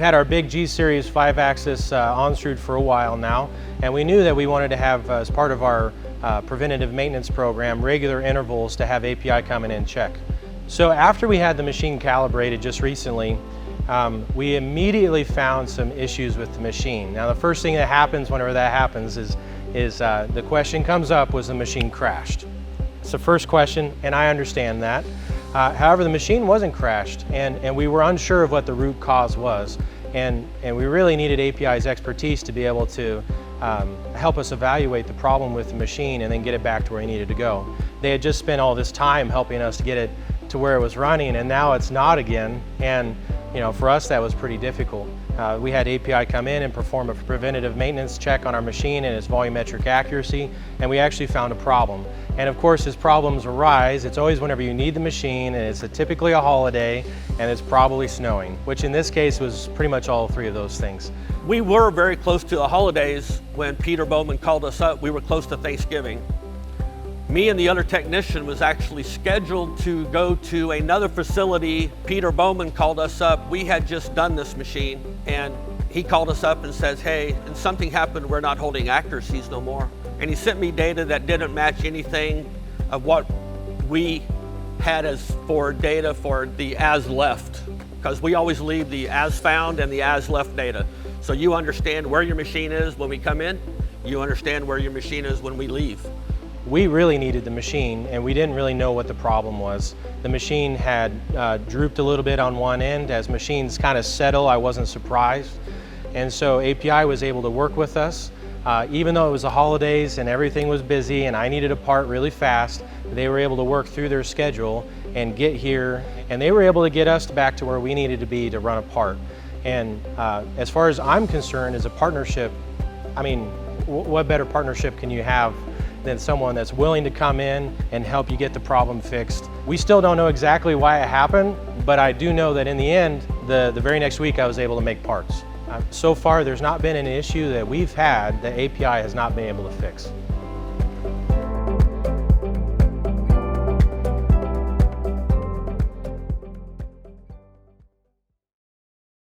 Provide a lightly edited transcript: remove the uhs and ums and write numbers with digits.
We've had our big G-Series 5-axis on-screwed for a while now, and we knew that we wanted to have, as part of our preventative maintenance program, regular intervals to have API come in and check. So after we had the machine calibrated just recently, we immediately found some issues with the machine. Now, the first thing that happens whenever that happens is the question comes up, was the machine crashed? It's the first question, and I understand that. However, the machine wasn't crashed, and we were unsure of what the root cause was, and we really needed API's expertise to be able to help us evaluate the problem with the machine and then get it back to where it needed to go. They had just spent all this time helping us to get it to where it was running, and now it's not again, and for us that was pretty difficult. We had API come in and perform a preventative maintenance check on our machine and its volumetric accuracy, and we actually found a problem. And of course, as problems arise, it's always whenever you need the machine, and it's typically a holiday, and it's probably snowing, which in this case was pretty much all three of those things. We were very close to the holidays when Peter Bowman called us up. We were close to Thanksgiving. Me and the other technician was actually scheduled to go to another facility. Peter Bowman called us up. We had just done this machine, and he called us up and says, hey, and something happened, we're not holding accuracies no more. And he sent me data that didn't match anything of what we had as for data for the as left, because we always leave the as found and the as left data. So you understand where your machine is when we come in, you understand where your machine is when we leave. We really needed the machine, and we didn't really know what the problem was. The machine had drooped a little bit on one end. As machines kind of settle, I wasn't surprised. And so API was able to work with us. Even though it was the holidays and everything was busy and I needed a part really fast, they were able to work through their schedule and get here, and they were able to get us back to where we needed to be to run a part. And as far as I'm concerned, as a partnership, I mean, what better partnership can you have than someone that's willing to come in and help you get the problem fixed? We still don't know exactly why it happened, but I do know that in the end, the very next week I was able to make parts. So far, there's not been an issue that we've had that API has not been able to fix.